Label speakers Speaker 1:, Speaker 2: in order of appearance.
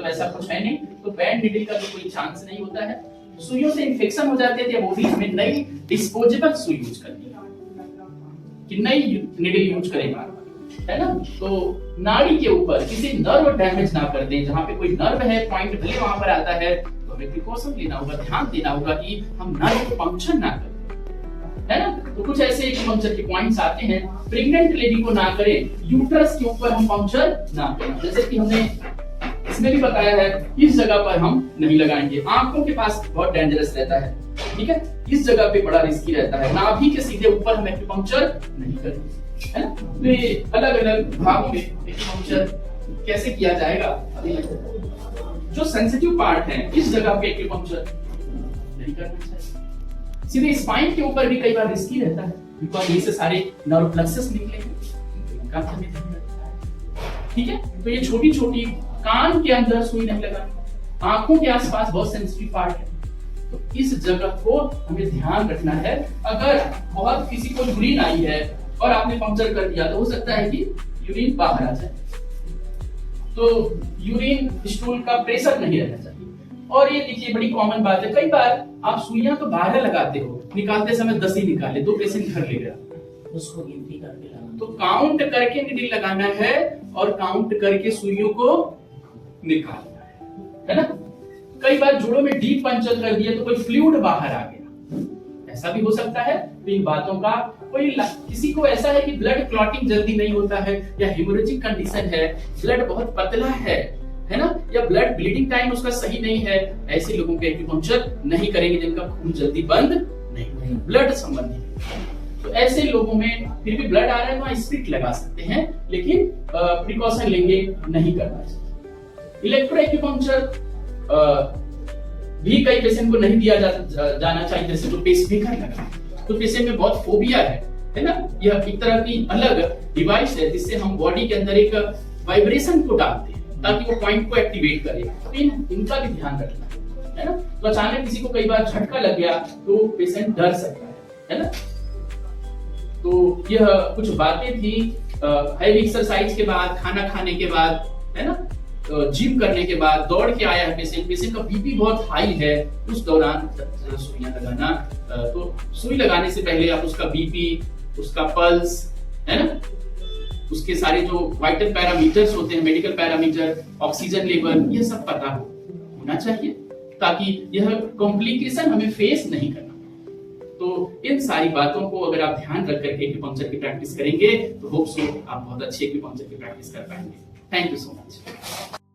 Speaker 1: तो ऐसा कुछ है नहीं, तो बैंड नीडल का भी कोई चांस नहीं होता है। सुइयों से इन्फेक्शन हो जाते थे, वो भी हमें नई डिस्पोजेबल सुई यूज करनी है कि नई नीडल यूज करेगा, है ना। तो नाड़ी के ऊपर किसी नर्व डैमेज ना कर दें, जहां पे कोई नर्व है, पॉइंट भले वहां पर आता है, तो हमें प्रिकॉशन लेना होगा, ध्यान देना होगा कि हम नर्व को पंक्चर ना करें, है ना। तो कुछ ऐसे पंक्चर के पॉइंट्स आते हैं। प्रेग्नेंट लेडी को ना करें, यूट्रस के ऊपर हम पंक्चर ना करें, जैसे कि हमने इसमें भी बताया है, इस जगह पर हम नहीं लगाएंगे। आंखों के पास बहुत डेंजरस रहता है, ठीक है, इस जगह पे बड़ा रिस्की रहता है। नाभि के सीधे ऊपर हम एक्यूपंक्चर नहीं करेंगे, है ना। तो ये अलग अलग भागों में एक्यूपंक्चर कैसे किया जाएगा, अभी जो सेंसिटिव पार्ट है इस जगह पे एक्यूपंक्चर नहीं करना चाहिए। सीधे स्पाइन के ऊपर भी कई बार रिस्की रहता है, बिकॉज़ ये से सारे नर्व प्लक्सस निकलेंगे, ठीक है। तो ये छोटी छोटी, कान के अंदर सुई नहीं लगानी, आंखों के आसपास बहुत सेंसिटिव पार्ट है, तो इस जगह को हमें ध्यान रखना है। अगर बहुत किसी को यूरिन आई है और आपने पंक्चर कर दिया, तो हो सकता है कि यूरिन बाहर आ जाए, तो यूरिन स्टूल का प्रेशर नहीं रहना चाहिए। और ये देखिए बड़ी कॉमन बात है, कई बार आप सुइयां तो 12 लगाते हो, निकालते समय 10 ही निकाले, 2 पेशेंट घर ले गया,
Speaker 2: उसको गिनती करके लगाना।
Speaker 1: तो काउंट करके नीडल लगाना है और काउंट करके सुइयों को निकालना है ना। कई बार जोड़ों में डीप पंक्चर कर दिया तो कोई फ्लूइड बाहर आ गया, ऐसा भी हो सकता है। तो इन बातों का किसी को ऐसा है कि ब्लड क्लॉटिंग जल्दी नहीं होता है, या हेमोरेजिक कंडीशन है, ब्लड बहुत पतला है ना, या ब्लड ब्लीडिंग टाइम उसका सही नहीं है, ऐसे लोगों के एक्यूपंक्चर नहीं करेंगे जिनका खून जल्दी बंद नहीं, ब्लड संबंधी। तो ऐसे लोगों में फिर भी ब्लड आ रहा है, वहां स्प्रिट लगा सकते हैं, लेकिन प्रिकॉशन लेंगे, नहीं करना चाहिए। इलेक्ट्रो एक्यूपंक्चर भी कई पेशेंट को नहीं दिया जाना चाहिए, जैसे तो पेसमेकर लगा, तो पेशेंट में बहुत फोबिया है ना। यह एक तरह की अलग डिवाइस है जिससे हम बॉडी के अंदर एक वाइब्रेशन को डालते हैं ताकि वो पॉइंट को एक्टिवेट करे, तो इनका भी ध्यान रखना है ना। तो अचानक किसी को कई बार झटका लग गया तो पेशेंट डर सकता है ना। तो यह कुछ बातें थी हैवी एक्सरसाइज के बाद, खाना खाने के बाद, है ना, जिम करने के बाद, दौड़ के आया है पेशेंट का बीपी बहुत हाई है, उस दौरान सुइयां लगाना। तो सुई लगाने से पहले आप उसका बीपी, उसका पल्स, है ना, उसके सारे जो वाइटल पैरामीटर्स होते हैं, मेडिकल पैरामीटर, ऑक्सीजन लेवल, ये सब पता होना चाहिए ताकि यह कॉम्प्लिकेशन हमें फेस नहीं करना। तो इन सारी बातों को अगर आप ध्यान रख करके एक्यूपंक्चर की प्रैक्टिस करेंगे तो होप सो आप बहुत अच्छी एक्यूपंक्चर की प्रैक्टिस कर पाएंगे। Thank you so much.